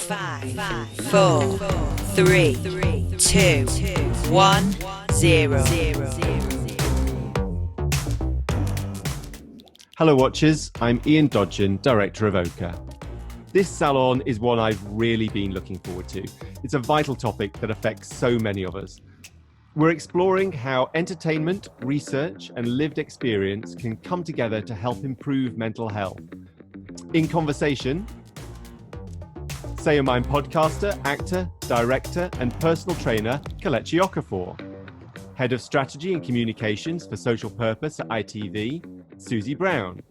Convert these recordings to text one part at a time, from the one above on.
4, 3, 2, 1, 0. Hello Watchers, I'm Ian Dodgen, Director of OKRE. This salon is one I've really been looking forward to. It's a vital topic that affects so many of us. We're exploring how entertainment, research and lived experience can come together to help improve mental health. In conversation, Say Your Mind podcaster, actor, director and personal trainer Kelechi Okafor. Head of Strategy and Communications for Social Purpose at ITV, Susie Brown.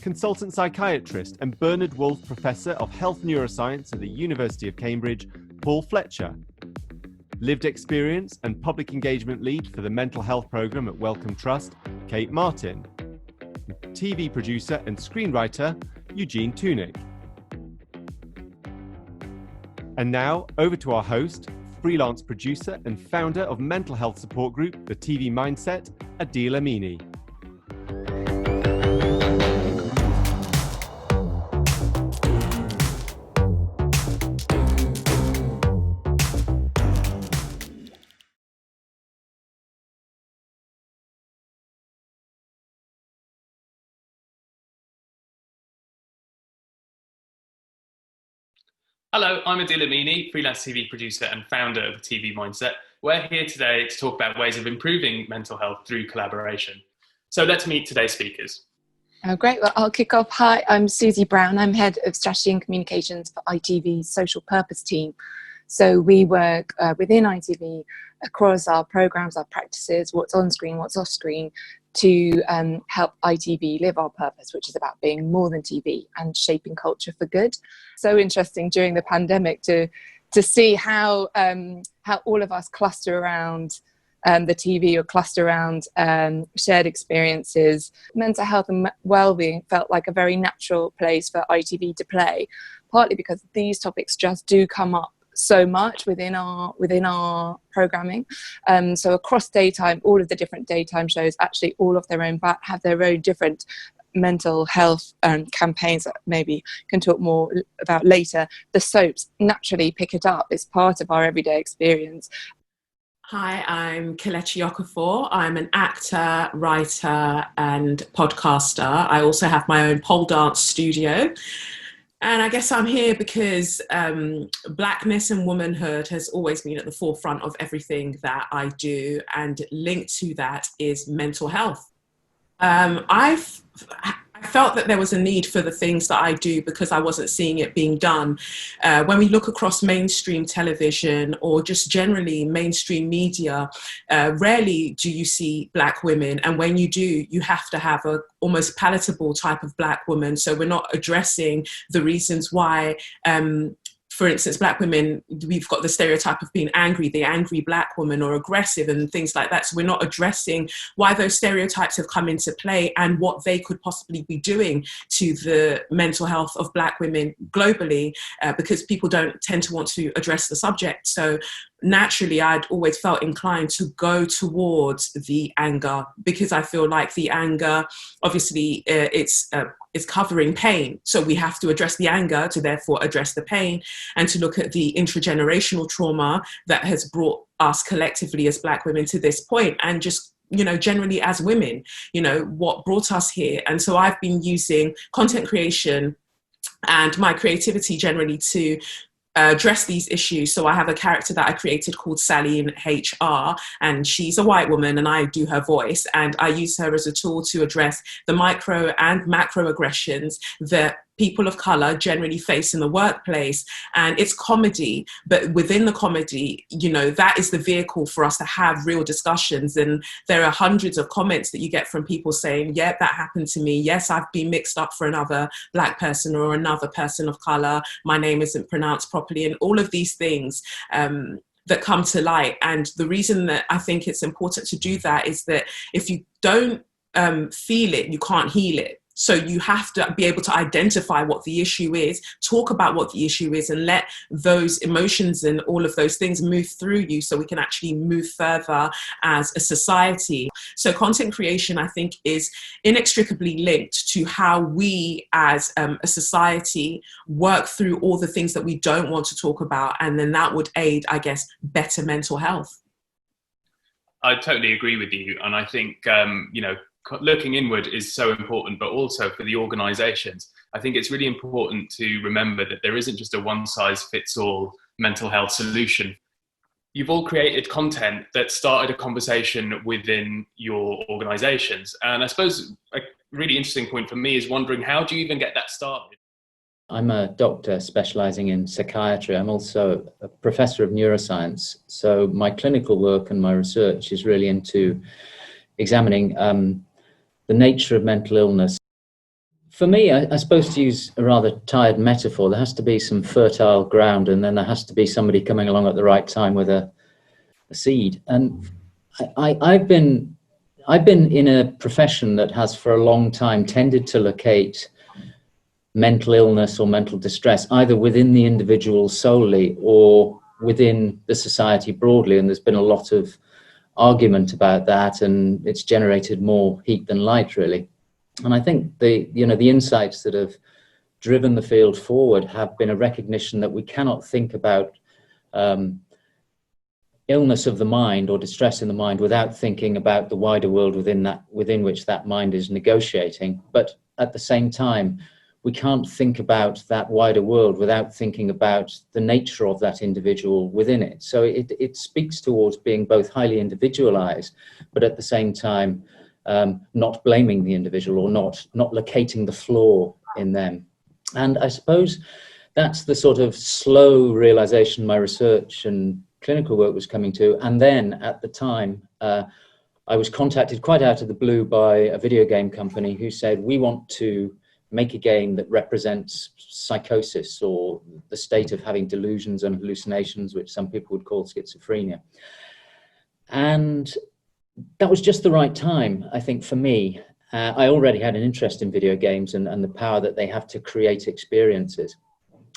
Consultant Psychiatrist and Bernard Wolfe Professor of Health Neuroscience at the University of Cambridge, Paul Fletcher. Lived Experience and Public Engagement Lead for the Mental Health Programme at Wellcome Trust, Kate Martin. TV producer and screenwriter, Eugene Tunick. And now, over to our host, freelance producer and founder of mental health support group, The TV Mindset, Adil Amini. Hello, I'm Adil Amini, freelance TV producer and founder of the TV Mindset. We're here today to talk about ways of improving mental health through collaboration. So let's meet today's speakers. Oh, great. Well, I'll kick off. Hi, I'm Susie Brown. I'm head of strategy and communications for ITV's social purpose team. So we work within ITV across our programs, our practices, what's on screen, what's off screen, to help ITV live our purpose, which is about being more than TV and shaping culture for good. So interesting during the pandemic to see how all of us cluster around the TV or cluster around shared experiences. Mental health and well-being felt like a very natural place for ITV to play, partly because these topics just do come up so much within our programming. So across daytime, all of the different daytime shows actually all of their own have their own different mental health campaigns that maybe can talk more about later. The soaps naturally pick it up. It's part of our everyday experience. Hi, I'm Kelechi Okafor. I'm an actor, writer and podcaster. I also have my own pole dance studio. And I guess I'm here because Blackness and womanhood has always been at the forefront of everything that I do. And linked to that is mental health. I felt that there was a need for the things that I do because I wasn't seeing it being done. When we look across mainstream television or just generally mainstream media, rarely do you see Black women. And when you do, you have to have a almost palatable type of Black woman. So we're not addressing the reasons why, for instance, Black women, we've got the stereotype of being angry, the angry Black woman, or aggressive and things like that. So we're not addressing why those stereotypes have come into play and what they could possibly be doing to the mental health of Black women globally, because people don't tend to want to address the subject. So naturally, I'd always felt inclined to go towards the anger because I feel like the anger, obviously, it's covering pain. So we have to address the anger to therefore address the pain and to look at the intergenerational trauma that has brought us collectively as Black women to this point and just, generally as women, what brought us here. And so I've been using content creation and my creativity generally to address these issues. So I have a character that I created called Sally in HR, and she's a white woman and I do her voice, and I use her as a tool to address the micro and macro aggressions that people of color generally face in the workplace. And it's comedy, but within the comedy, that is the vehicle for us to have real discussions. And there are hundreds of comments that you get from people saying, yeah, that happened to me. Yes, I've been mixed up for another Black person or another person of color. My name isn't pronounced properly. And all of these things that come to light. And the reason that I think it's important to do that is that if you don't feel it, you can't heal it. So you have to be able to identify what the issue is, talk about what the issue is, and let those emotions and all of those things move through you so we can actually move further as a society. So content creation, I think, is inextricably linked to how we as a society work through all the things that we don't want to talk about. And then that would aid, I guess, better mental health. I totally agree with you. And I think, looking inward is so important, but also for the organisations. I think it's really important to remember that there isn't just a one-size-fits-all mental health solution. You've all created content that started a conversation within your organisations. And I suppose a really interesting point for me is wondering, how do you even get that started? I'm a doctor specialising in psychiatry. I'm also a professor of neuroscience. So my clinical work and my research is really into examining the nature of mental illness. For me, I suppose, to use a rather tired metaphor, there has to be some fertile ground, and then there has to be somebody coming along at the right time with a seed. And I've been in a profession that has for a long time tended to locate mental illness or mental distress either within the individual solely or within the society broadly. And there's been a lot of argument about that, and it's generated more heat than light, really. And I think the insights that have driven the field forward have been a recognition that we cannot think about illness of the mind or distress in the mind without thinking about the wider world within which that mind is negotiating. But at the same time, we can't think about that wider world without thinking about the nature of that individual within it. So it speaks towards being both highly individualized, but at the same time, not blaming the individual or not locating the flaw in them. And I suppose that's the sort of slow realization my research and clinical work was coming to. And then at the time, I was contacted quite out of the blue by a video game company who said, we want to make a game that represents psychosis, or the state of having delusions and hallucinations, which some people would call schizophrenia. And that was just the right time, I think, for me. I already had an interest in video games and the power that they have to create experiences.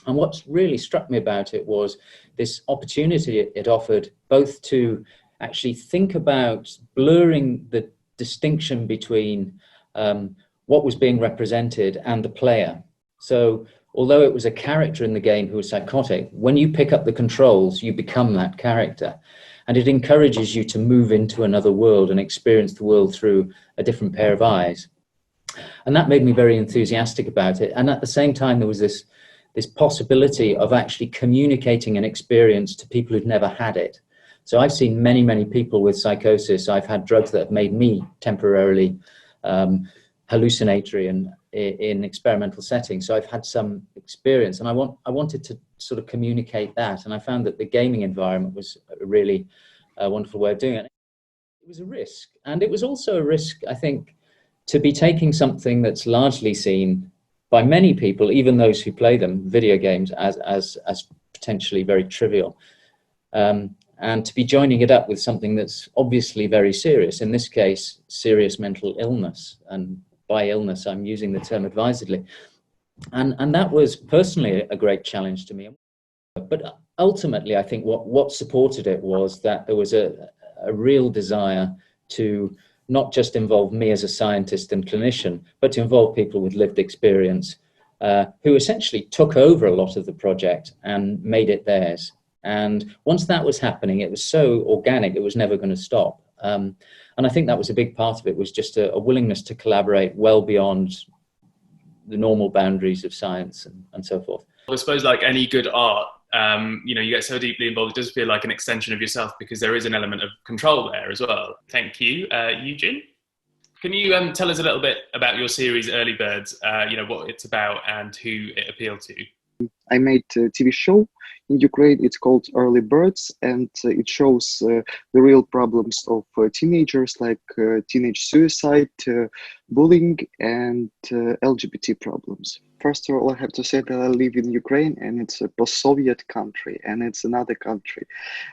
And what really struck me about it was this opportunity it offered both to actually think about blurring the distinction between what was being represented and the player. So although it was a character in the game who was psychotic, when you pick up the controls, you become that character. And it encourages you to move into another world and experience the world through a different pair of eyes. And that made me very enthusiastic about it. And at the same time, there was this possibility of actually communicating an experience to people who'd never had it. So I've seen many, many people with psychosis. I've had drugs that have made me temporarily hallucinatory and in experimental settings. So I've had some experience, and I wanted to sort of communicate that. And I found that the gaming environment was a really wonderful way of doing it. It was a risk, and it was also a risk, I think, to be taking something that's largely seen by many people, even those who play them, video games, as potentially very trivial, and to be joining it up with something that's obviously very serious. In this case, serious mental illness, and by illness, I'm using the term advisedly. And that was personally a great challenge to me. But ultimately, I think what supported it was that there was a real desire to not just involve me as a scientist and clinician, but to involve people with lived experience who essentially took over a lot of the project and made it theirs. And once that was happening, it was so organic, it was never going to stop. And I think that was a big part of it, was just a willingness to collaborate well beyond the normal boundaries of science and so forth. I suppose, like any good art, you get so deeply involved, it does feel like an extension of yourself, because there is an element of control there as well. Thank you. Eugene, can you tell us a little bit about your series Early Birds, what it's about and who it appealed to? I made a TV show in Ukraine. It's called Early Birds, and it shows the real problems of teenagers, like teenage suicide, bullying, and LGBT problems. First of all, I have to say that I live in Ukraine, and it's a post-Soviet country, and it's another country.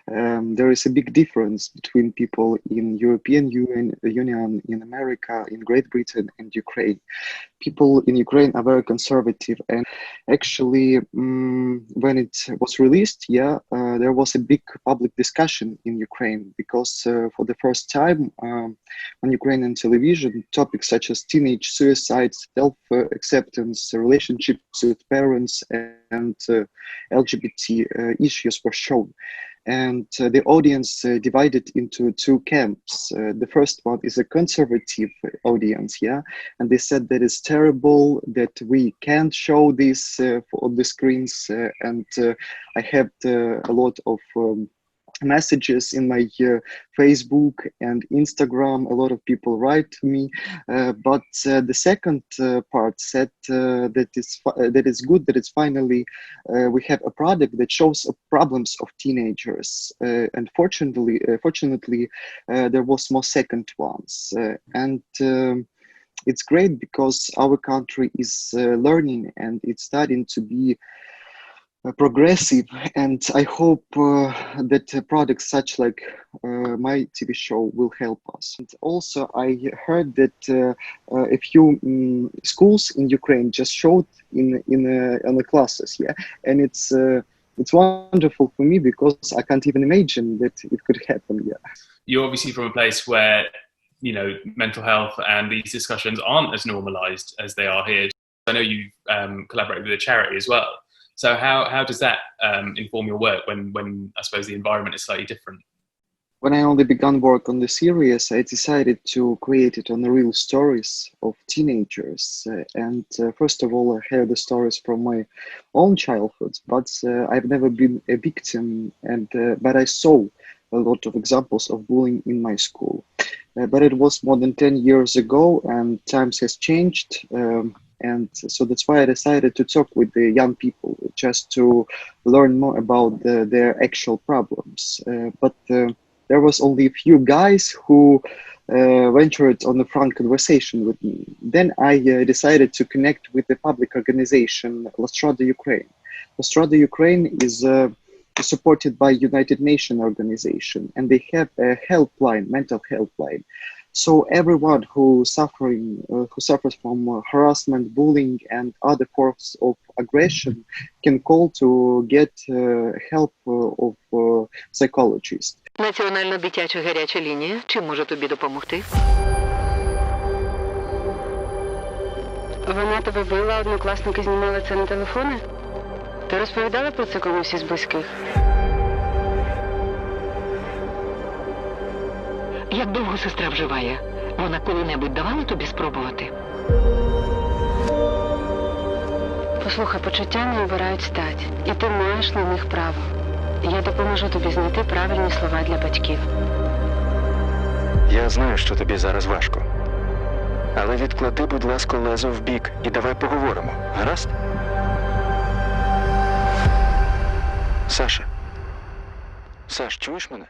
There is a big difference between people in European Union, in America, in Great Britain, and Ukraine. People in Ukraine are very conservative, and actually, when it was released, there was a big public discussion in Ukraine, because for the first time on Ukrainian television, topics such as teenage suicides, self-acceptance, relationships with parents, and LGBT issues were shown. And the audience divided into two camps. The first one is a conservative audience, and they said that it's terrible, that we can't show this on the screens. And I had a lot of messages in my Facebook and Instagram. A lot of people write to me, but the second part said that it's good that it's finally we have a product that shows problems of teenagers, and fortunately there was more second ones, and it's great because our country is learning, and it's starting to be progressive, and I hope that products such like my TV show will help us. And also, I heard that a few schools in Ukraine just showed on the classes, and it's wonderful for me because I can't even imagine that it could happen. You're obviously from a place where mental health and these discussions aren't as normalized as they are here. I know you collaborate with a charity as well. So how does that inform your work when I suppose the environment is slightly different? When I only began work on the series, I decided to create it on the real stories of teenagers. And first of all, I heard the stories from my own childhood, but I've never been a victim, but I saw a lot of examples of bullying in my school. But it was more than 10 years ago, and times has changed. And so that's why I decided to talk with the young people, just to learn more about their actual problems. But there was only a few guys who ventured on the front conversation with me. Then I decided to connect with the public organization, Lastrada Ukraine. Lastrada Ukraine is supported by United Nations organization, and they have a helpline, mental helpline. So everyone who suffers from harassment, bullying, and other forms of aggression can call to get help of psychologists. Національна дитяча гаряча лінія. Чим може тобі допомогти? Вона тебе била, однокласники знімали це на телефони? Ти розповідала про це комусь із близьких? Як довго сестра вживає? Вона коли-небудь давала тобі спробувати? Послухай, почуття не обирають стать, і ти маєш на них право. Я допоможу тобі знайти правильні слова для батьків. Я знаю, що тобі зараз важко. Але відклади, будь ласка, лезо в бік і давай поговоримо. Гаразд? Саша. Саш, чуєш мене?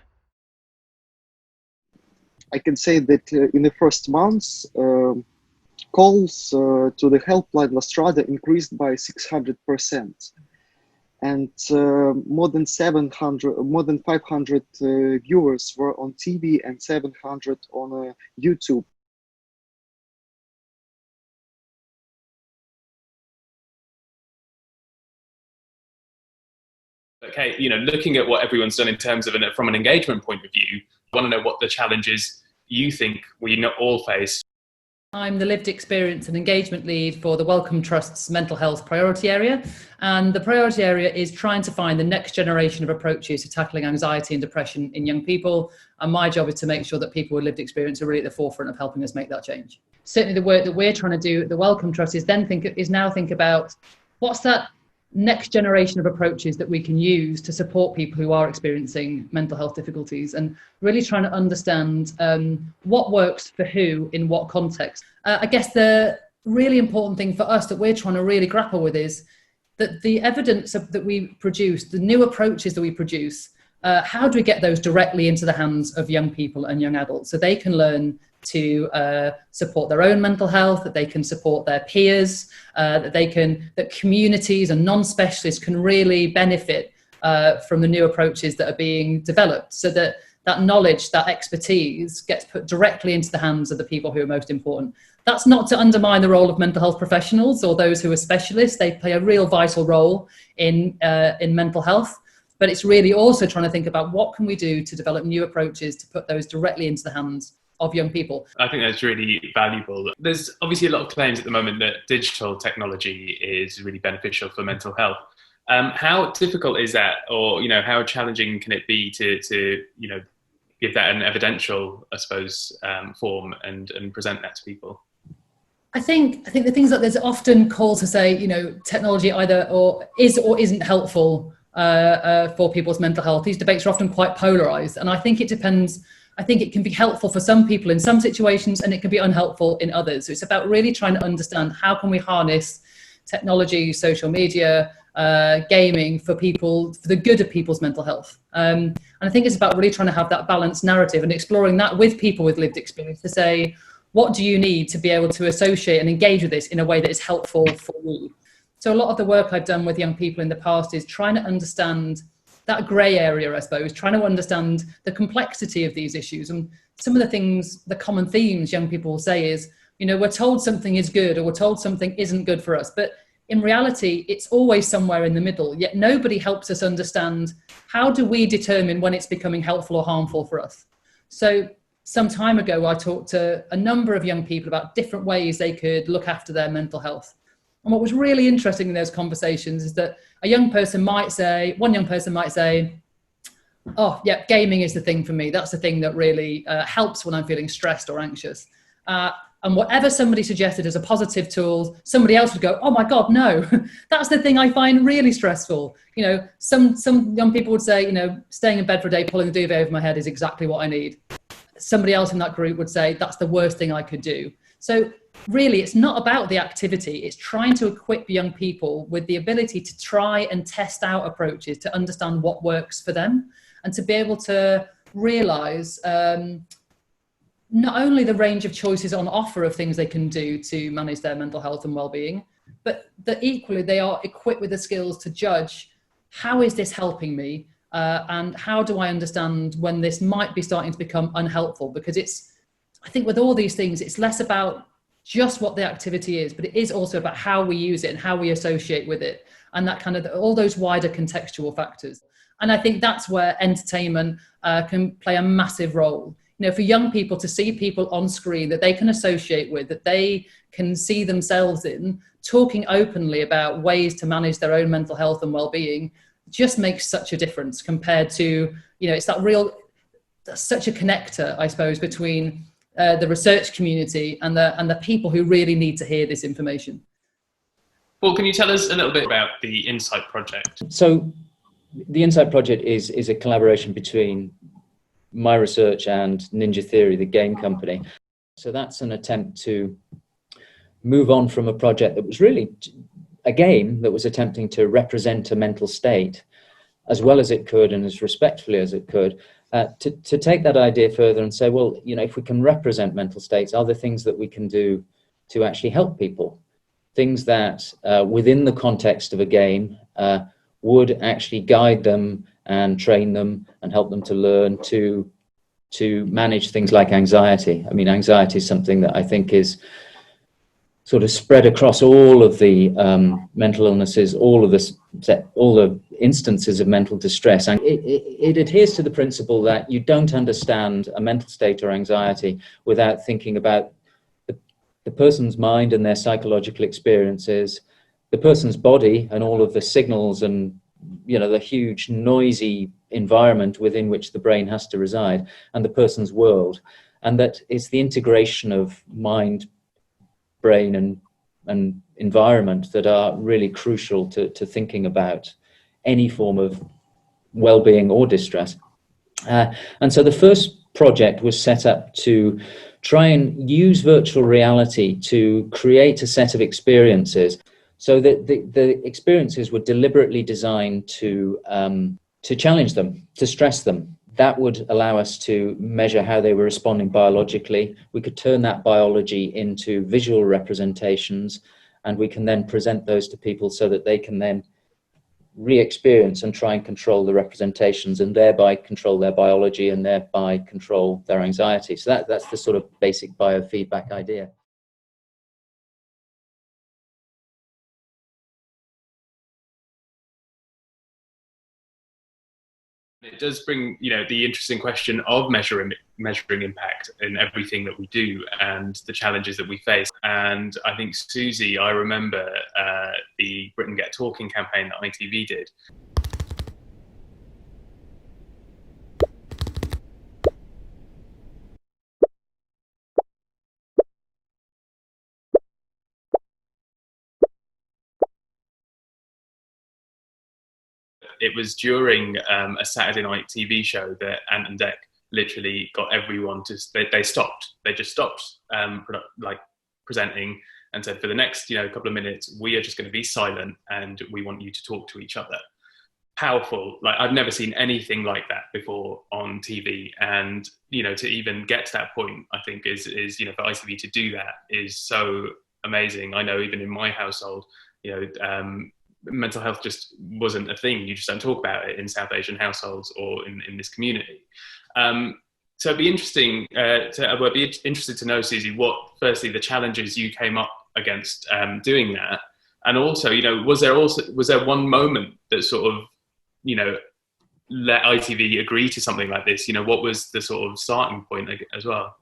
I can say that in the first months, calls to the helpline Lastrada increased by 600%, and more than 500 viewers were on TV and 700 on YouTube. Okay, looking at what everyone's done in terms of from an engagement point of view, I want to know what the challenges you think we all face. I'm the lived experience and engagement lead for the Wellcome Trust's mental health priority area. And the priority area is trying to find the next generation of approaches to tackling anxiety and depression in young people. And my job is to make sure that people with lived experience are really at the forefront of helping us make that change. Certainly the work that we're trying to do at the Wellcome Trust is now think about what's that next generation of approaches that we can use to support people who are experiencing mental health difficulties, and really trying to understand what works for who in what context. I guess the really important thing for us that we're trying to really grapple with is that the evidence that we produce, the new approaches that we produce, how do we get those directly into the hands of young people and young adults so they can learn to support their own mental health, that they can support their peers, that communities and non-specialists can really benefit from the new approaches that are being developed, so that that knowledge, that expertise gets put directly into the hands of the people who are most important. That's not to undermine the role of mental health professionals or those who are specialists. They play a real vital role in mental health, but it's really also trying to think about what can we do to develop new approaches to put those directly into the hands of young people. I think that's really valuable. There's obviously a lot of claims at the moment that digital technology is really beneficial for mental health. How difficult is that, or how challenging can it be to give that an evidential, I suppose, form and present that to people? I think the things that there's often calls to say, technology either or isn't helpful for people's mental health. These debates are often quite polarized, and I think it depends. I think it can be helpful for some people in some situations, and it can be unhelpful in others. So it's about really trying to understand how can we harness technology, social media, gaming for the good of people's mental health. And I think it's about really trying to have that balanced narrative and exploring that with people with lived experience to say, what do you need to be able to associate and engage with this in a way that is helpful for you? So a lot of the work I've done with young people in the past is trying to understand that grey area, I suppose, trying to understand the complexity of these issues. And some of the things, the common themes young people will say is, we're told something is good or we're told something isn't good for us. But in reality, it's always somewhere in the middle, yet nobody helps us understand how do we determine when it's becoming helpful or harmful for us. So some time ago, I talked to a number of young people about different ways they could look after their mental health. And what was really interesting in those conversations is that one young person might say, oh, yeah, gaming is the thing for me. That's the thing that really helps when I'm feeling stressed or anxious. And whatever somebody suggested as a positive tool, somebody else would go, oh my God, no, that's the thing I find really stressful. Some young people would say, staying in bed for a day, pulling a duvet over my head is exactly what I need. Somebody else in that group would say, that's the worst thing I could do. So really, it's not about the activity. It's trying to equip young people with the ability to try and test out approaches to understand what works for them and to be able to realize not only the range of choices on offer of things they can do to manage their mental health and well-being, but that equally they are equipped with the skills to judge, how is this helping me? And how do I understand when this might be starting to become unhelpful? Because I think with all these things, it's less about just what the activity is, but it is also about how we use it and how we associate with it, and that kind of all those wider contextual factors. And I think that's where entertainment can play a massive role. For young people to see people on screen that they can associate with, that they can see themselves in, talking openly about ways to manage their own mental health and well-being just makes such a difference compared to, it's that's such a connector, I suppose, between the research community and the people who really need to hear this information. Well, can you tell us a little bit about the Insight project? So the Insight project is a collaboration between my research and Ninja Theory, the game company. So that's an attempt to move on from a project that was really a game that was attempting to represent a mental state as well as it could and as respectfully as it could, to take that idea further and say, well, if we can represent mental states, are there things that we can do to actually help people? Things that within the context of a game would actually guide them and train them and help them to learn to manage things like anxiety. I mean, anxiety is something that I think is sort of spread across all of the mental illnesses, all the instances of mental distress. And it adheres to the principle that you don't understand a mental state or anxiety without thinking about the person's mind and their psychological experiences, the person's body and all of the signals and the huge noisy environment within which the brain has to reside, and the person's world. And that it's the integration of mind, brain and environment that are really crucial to thinking about any form of well-being or distress. And so the first project was set up to try and use virtual reality to create a set of experiences. So the experiences were deliberately designed to challenge them, to stress them. That would allow us to measure how they were responding biologically. We could turn that biology into visual representations, and we can then present those to people so that they can then re-experience and try and control the representations, and thereby control their biology and thereby control their anxiety. So that's the sort of basic biofeedback idea. It does bring, the interesting question of measuring impact in everything that we do and the challenges that we face. And I think, Susie, I remember the Britain Get Talking campaign that ITV did. It was during a Saturday night TV show that Ant and Dec literally got everyone to, they just stopped presenting and said, for the next couple of minutes, we are just going to be silent and we want you to talk to each other. Powerful. Like, I've never seen anything like that before on TV. And, to even get to that point, I think is for ITV to do that is so amazing. I know even in my household, mental health just wasn't a thing. You just don't talk about it in South Asian households or in this community. So it'd be interesting I'd be interested to know, Susie, what firstly the challenges you came up against doing that, and also, was there one moment that sort of let ITV agree to something like this? What was the sort of starting point as well?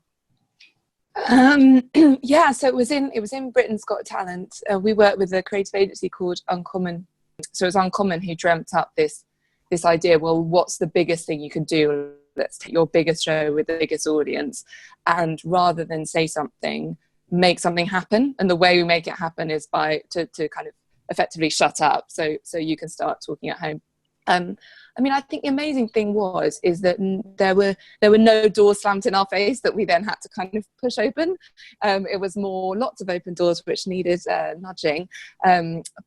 Yeah, so it was in Britain's Got Talent. We worked with a creative agency called Uncommon. So it was Uncommon who dreamt up this idea. Well, what's the biggest thing you can do? Let's take your biggest show with the biggest audience, and rather than say something, make something happen. And the way we make it happen is by to kind of effectively shut up, so you can start talking at home. I think the amazing thing is that there were no doors slammed in our face that we then had to kind of push open. It was more lots of open doors which needed nudging.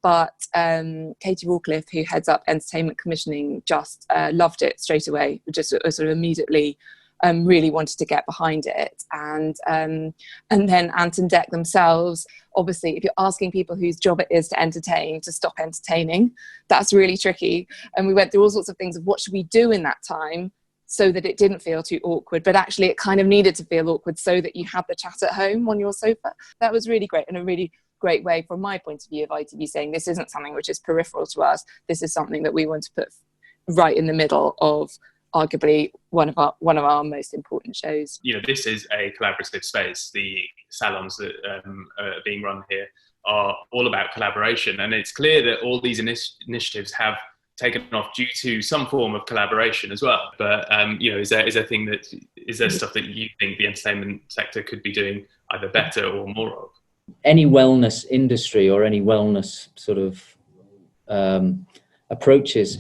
But Katie Rawcliffe, who heads up entertainment commissioning, just loved it straight away. Just sort of immediately really wanted to get behind it. And then Ant and Dec themselves, obviously, if you're asking people whose job it is to entertain to stop entertaining, that's really tricky. And we went through all sorts of things of what should we do in that time so that it didn't feel too awkward, but actually it kind of needed to feel awkward so that you had the chat at home on your sofa. That was really great, and a really great way from my point of view of ITV saying this isn't something which is peripheral to us. This is something that we want to put right in the middle of arguably one of our most important shows. This is a collaborative space. The salons that are being run here are all about collaboration, and it's clear that all these initiatives have taken off due to some form of collaboration as well. But is there stuff that you think the entertainment sector could be doing either better or more of? Any wellness industry or any wellness sort of approaches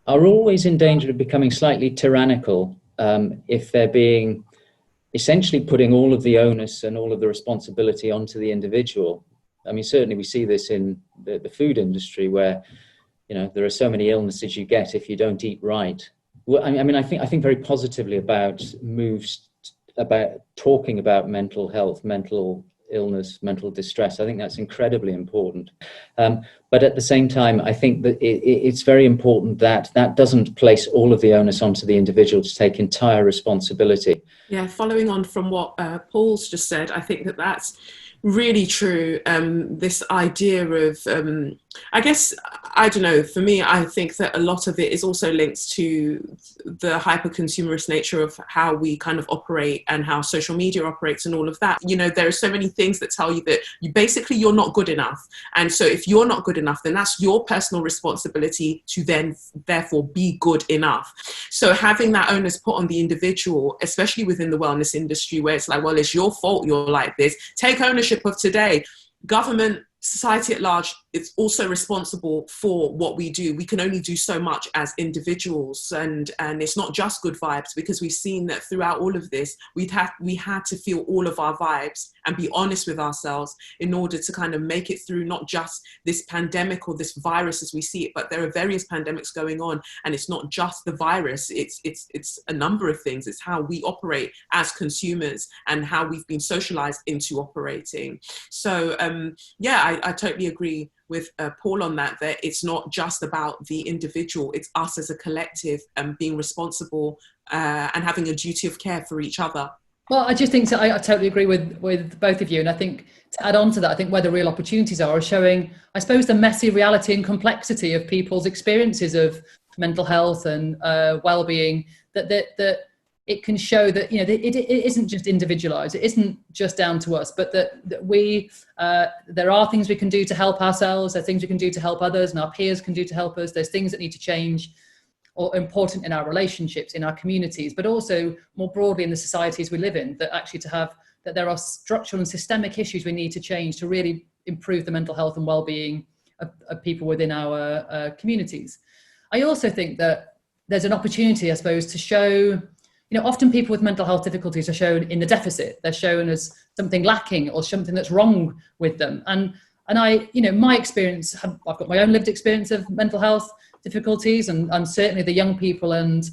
are always in danger of becoming slightly tyrannical if they're being essentially putting all of the onus and all of the responsibility onto the individual. I mean, certainly we see this in the food industry where, there are so many illnesses you get if you don't eat right. Well, I think very positively about moves about talking about mental health, mental illness, mental distress. I think that's incredibly important. But at the same time, I think that it's very important that doesn't place all of the onus onto the individual to take entire responsibility. Yeah, following on from what Paul's just said, I think that's really true. This idea of, I don't know, for me, I think that a lot of it is also linked to the hyper-consumerist nature of how we kind of operate and how social media operates and all of that. There are so many things that tell you that you're not good enough. And so if you're not good enough, then that's your personal responsibility to then therefore be good enough. So having that onus put on the individual, especially within the wellness industry, where it's like, well, it's your fault you're like this. Take ownership of today. Government, society at large, it's also responsible for what we do. We can only do so much as individuals, and it's not just good vibes, because we've seen that throughout all of this, we had to feel all of our vibes and be honest with ourselves in order to kind of make it through not just this pandemic or this virus as we see it, but there are various pandemics going on, and it's not just the virus. It's a number of things. It's how we operate as consumers and how we've been socialized into operating. So I totally agree with Paul on that it's not just about the individual, it's us as a collective being responsible and having a duty of care for each other. Well, I just think so. I totally agree with both of you. And I think to add on to that, I think where the real opportunities are showing, I suppose, the messy reality and complexity of people's experiences of mental health and well-being, that it can show that, it isn't just individualized. It isn't just down to us, but that we, there are things we can do to help ourselves. There are things we can do to help others, and our peers can do to help us. There's things that need to change or important in our relationships, in our communities, but also more broadly in the societies we live in, that actually that there are structural and systemic issues we need to change to really improve the mental health and well-being of people within our communities. I also think that there's an opportunity, I suppose, to show, often people with mental health difficulties are shown in the deficit. They're shown as something lacking or something that's wrong with them. And I, my experience, I've got my own lived experience of mental health difficulties, and certainly the young people and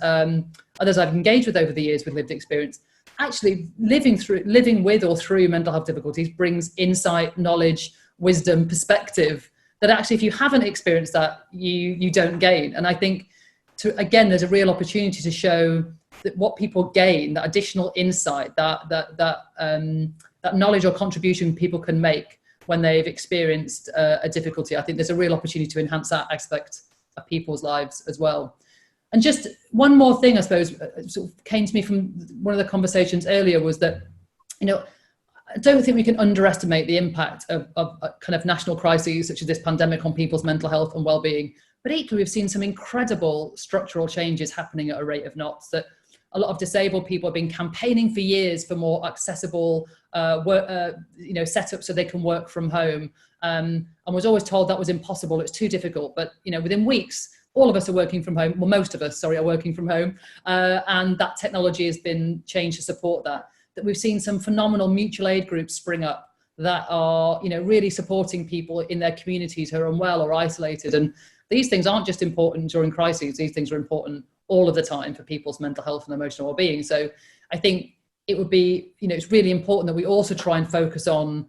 others I've engaged with over the years with lived experience, actually living with or through mental health difficulties brings insight, knowledge, wisdom, perspective that actually, if you haven't experienced that, you don't gain. And I think, there's a real opportunity to show that what people gain, that additional insight, that knowledge or contribution people can make when they've experienced a difficulty. I think there's a real opportunity to enhance that aspect of people's lives as well. And just one more thing, I suppose, sort of came to me from one of the conversations earlier, was that, I don't think we can underestimate the impact of kind of national crises such as this pandemic on people's mental health and well-being. But equally, we've seen some incredible structural changes happening at a rate of knots, that a lot of disabled people have been campaigning for years for more accessible setups so they can work from home, and was always told that was impossible, it's too difficult. But within weeks, all of us are working from home. Well, most of us, are working from home, and that technology has been changed to support that. That we've seen some phenomenal mutual aid groups spring up that are really supporting people in their communities who are unwell or isolated. And these things aren't just important during crises. These things are important all of the time for people's mental health and emotional well-being. So I think it would be, it's really important that we also try and focus on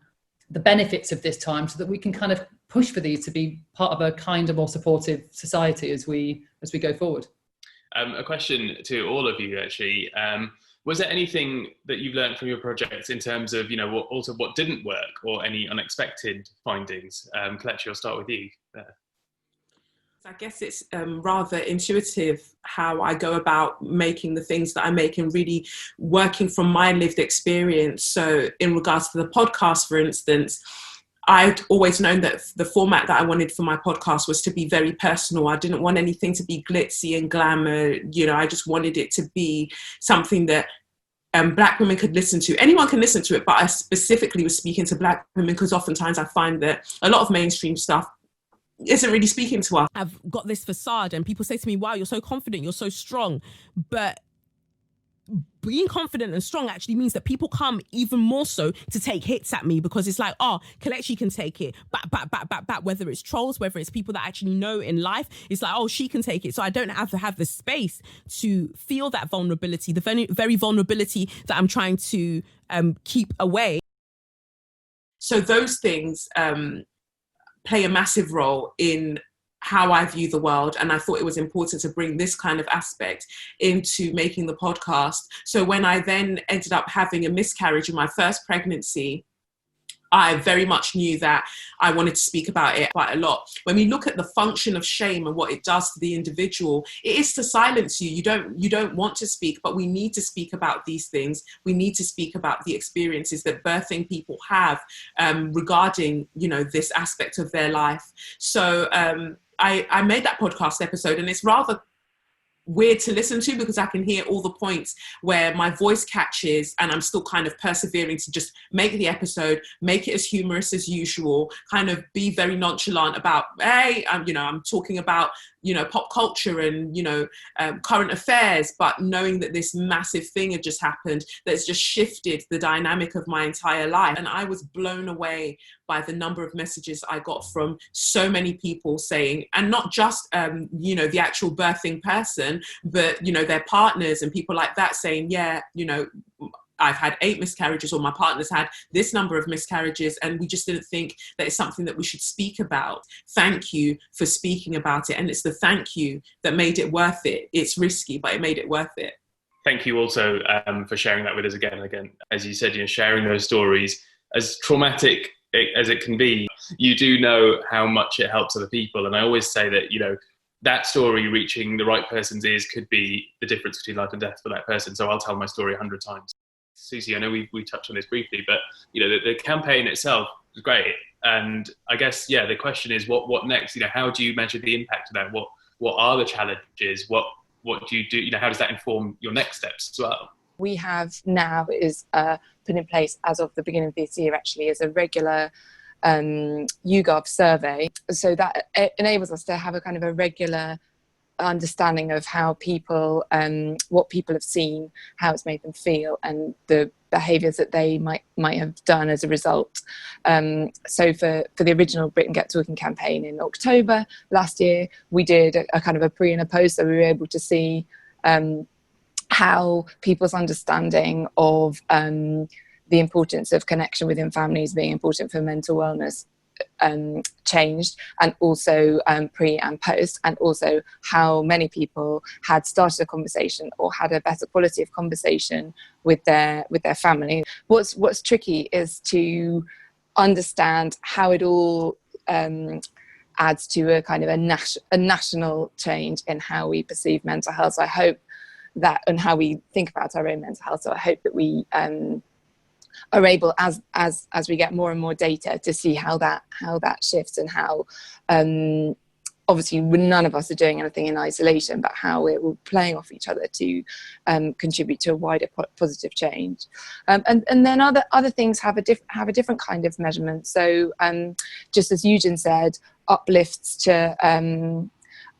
the benefits of this time, so that we can kind of push for these to be part of a kinder, more supportive society as we go forward. A question to all of you, actually. Was there anything that you've learned from your projects in terms of, what didn't work, or any unexpected findings? Kelechi, I'll start with you. I guess it's rather intuitive how I go about making the things that I make, and really working from my lived experience. So in regards to the podcast, for instance, I'd always known that the format that I wanted for my podcast was to be very personal. I didn't want anything to be glitzy and glamour. I just wanted it to be something that Black women could listen to. Anyone can listen to it, but I specifically was speaking to Black women, because oftentimes I find that a lot of mainstream stuff isn't really speaking to us. I've got this facade, and people say to me, wow, you're so confident, you're so strong. But being confident and strong actually means that people come even more so to take hits at me, because it's like, Kelechi can take it back, whether it's trolls, whether it's people that I actually know in life. It's like, she can take it. So I don't have to have the space to feel that vulnerability, the very vulnerability that I'm trying to keep away. So those things play a massive role in how I view the world. And I thought it was important to bring this kind of aspect into making the podcast. So when I then ended up having a miscarriage in my first pregnancy, I very much knew that I wanted to speak about it quite a lot. When we look at the function of shame and what it does to the individual, it is to silence you. You don't want to speak, but we need to speak about these things. We need to speak about the experiences that birthing people have regarding, this aspect of their life. So I made that podcast episode, and it's rather weird to listen to, because I can hear all the points where my voice catches and I'm still kind of persevering to just make the episode, make it as humorous as usual, kind of be very nonchalant about, hey, I'm talking about, pop culture and, current affairs, but knowing that this massive thing had just happened that's just shifted the dynamic of my entire life. And I was blown away by the number of messages I got from so many people saying, and not just, the actual birthing person, but, their partners and people like that saying, yeah, I've had 8 miscarriages, or my partner's had this number of miscarriages, and we just didn't think that it's something that we should speak about. Thank you for speaking about it. And it's the thank you that made it worth it. It's risky, but it made it worth it. Thank you also for sharing that with us again and again. As you said, sharing those stories, as traumatic as it can be, you do know how much it helps other people. And I always say that, that story reaching the right person's ears could be the difference between life and death for that person. So I'll tell my story 100 times. Susie, I know we touched on this briefly, but the campaign itself was great. And I guess, the question is what next? How do you measure the impact of that? What are the challenges? What do you do? How does that inform your next steps as well? We have now put in place, as of the beginning of this year, actually, as a regular YouGov survey. So that enables us to have a kind of a regular understanding of how people, what people have seen, how it's made them feel, and the behaviours that they might have done as a result. So for the original Britain Get Talking campaign in October last year, we did a kind of a pre and a post, so we were able to see how people's understanding of the importance of connection within families being important for mental wellness changed, and also pre and post, and also how many people had started a conversation or had a better quality of conversation with their family. What's tricky is to understand how it all adds to a kind of a national change in how we perceive mental health. So I hope that, and how we think about our own mental health. So I hope that we are able, as we get more and more data, to see how that shifts, and how obviously none of us are doing anything in isolation, but how we're playing off each other to contribute to a wider positive change. And then other things have a different kind of measurement. So just as Eugen said, uplifts to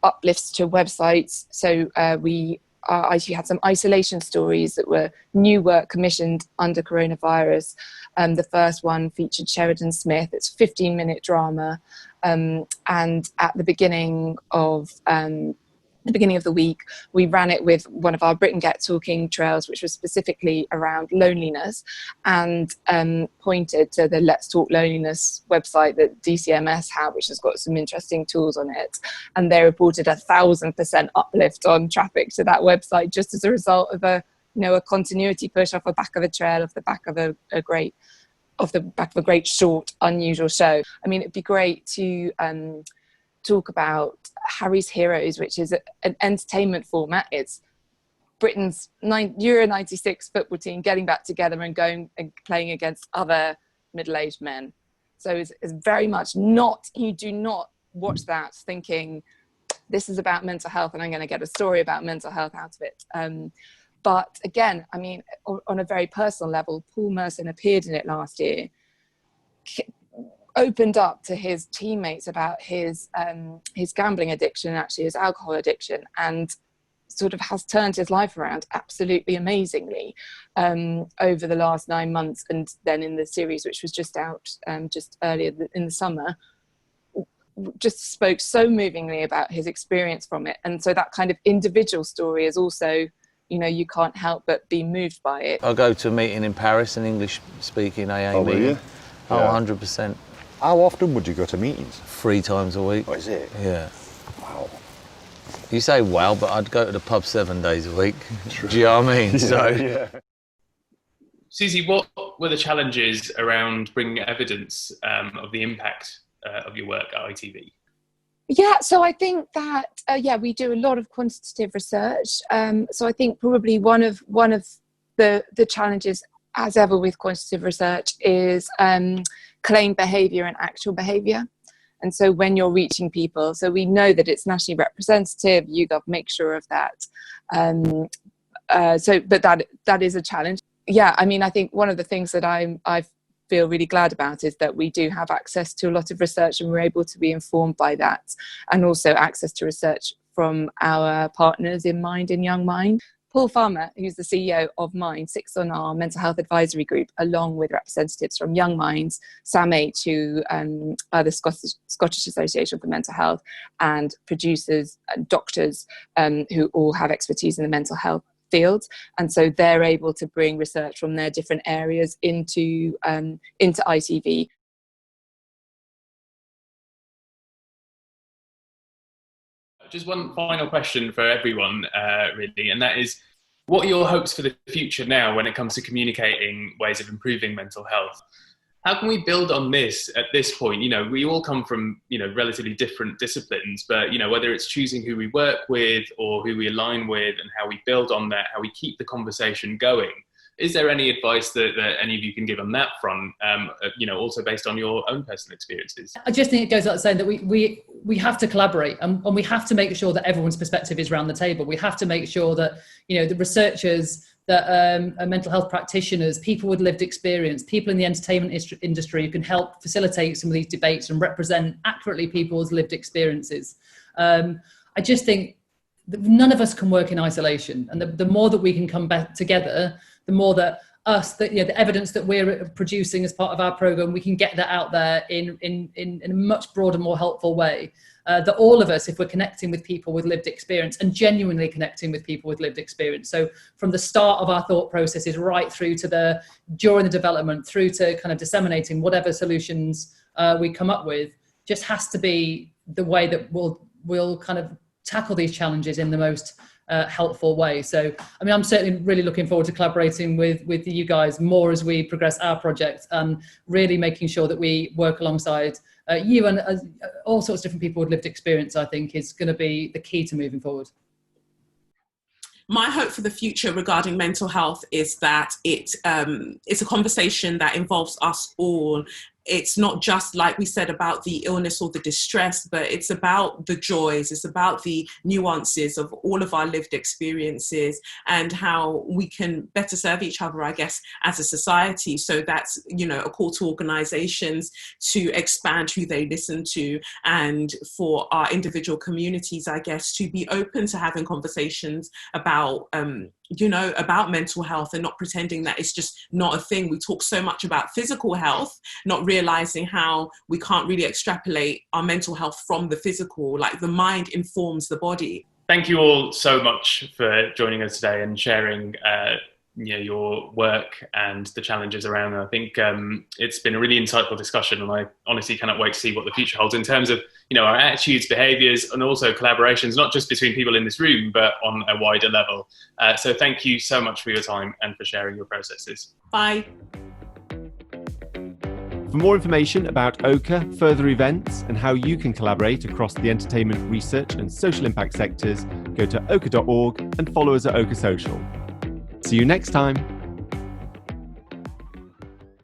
websites. So we actually had some isolation stories that were new work commissioned under coronavirus. The first one featured Sheridan Smith. It's a 15-minute drama, and at the beginning of the week, we ran it with one of our Britain Get Talking trails, which was specifically around loneliness, and pointed to the Let's Talk Loneliness website that DCMS had, which has got some interesting tools on it. And they reported 1,000% uplift on traffic to that website, just as a result of a continuity push off the back of a trail, off the back of a great short, unusual show. I mean, it'd be great to talk about Harry's Heroes, which is an entertainment format. It's Britain's Euro 96 football team getting back together and going and playing against other middle-aged men. So it's very much not, you do not watch that thinking this is about mental health and I'm going to get a story about mental health out of it. But again, I mean, on a very personal level, Paul Merson appeared in it last year, opened up to his teammates about his gambling addiction, actually his alcohol addiction, and sort of has turned his life around absolutely amazingly over the last 9 months. And then in the series, which was just out just earlier in the summer, just spoke so movingly about his experience from it. And so that kind of individual story is also, you can't help but be moved by it. I go to a meeting in Paris, an English-speaking AA meeting. You? Oh, Yeah. 100%. How often would you go to meetings? 3 times a week. Oh, is it? Yeah. Wow. You say wow, but I'd go to the pub 7 days a week. Do you know what I mean? Yeah. Susie, what were the challenges around bringing evidence of the impact of your work at ITV? Yeah, so I think that we do a lot of quantitative research. So I think probably one of the challenges, as ever with quantitative research, is claimed behaviour and actual behaviour. And so when you're reaching people, so we know that it's nationally representative, YouGov makes sure of that. But that is a challenge. Yeah, I mean, I think one of the things that I feel really glad about is that we do have access to a lot of research, and we're able to be informed by that, and also access to research from our partners in Mind and Young Mind. Paul Farmer, who's the CEO of Mind, sits on our mental health advisory group, along with representatives from Young Minds, Sam H, who are the Scottish Association for Mental Health, and producers and doctors who all have expertise in the mental health field. And so they're able to bring research from their different areas into ITV. Just one final question for everyone, really, and that is, what are your hopes for the future now when it comes to communicating ways of improving mental health? How can we build on this at this point? We all come from, relatively different disciplines, but, whether it's choosing who we work with or who we align with and how we build on that, how we keep the conversation going. Is there any advice that any of you can give on that front, also based on your own personal experiences? I just think it goes without saying that we have to collaborate, and we have to make sure that everyone's perspective is around the table. We have to make sure that, the researchers, that mental health practitioners, people with lived experience, people in the entertainment industry who can help facilitate some of these debates and represent accurately people's lived experiences. I just think that none of us can work in isolation, and the more that we can come back together, the more that the evidence that we're producing as part of our program, we can get that out there in a much broader, more helpful way. That all of us, if we're connecting with people with lived experience and genuinely connecting with people with lived experience, so from the start of our thought processes right through to during the development, through to kind of disseminating whatever solutions we come up with, just has to be the way that we'll kind of tackle these challenges in the most helpful way. So, I mean, I'm certainly really looking forward to collaborating with you guys more as we progress our project, and really making sure that we work alongside you and all sorts of different people with lived experience. I think is going to be the key to moving forward. My hope for the future regarding mental health is that it's a conversation that involves us all. It's not just, like we said, about the illness or the distress, but it's about the joys, it's about the nuances of all of our lived experiences and how we can better serve each other, I guess, as a society. So that's, a call to organizations to expand who they listen to, and for our individual communities, I guess, to be open to having conversations about about mental health, and not pretending that it's just not a thing. We talk so much about physical health, not realizing how we can't really extrapolate our mental health from the physical. Like, the mind informs the body. Thank you all so much for joining us today and sharing your work and the challenges around it. I think it's been a really insightful discussion, and I honestly cannot wait to see what the future holds in terms of our attitudes, behaviours, and also collaborations, not just between people in this room, but on a wider level. So thank you so much for your time and for sharing your processes. Bye. For more information about OKRE, further events, and how you can collaborate across the entertainment, research, and social impact sectors, go to okre.org and follow us at OKRE Social. See you next time.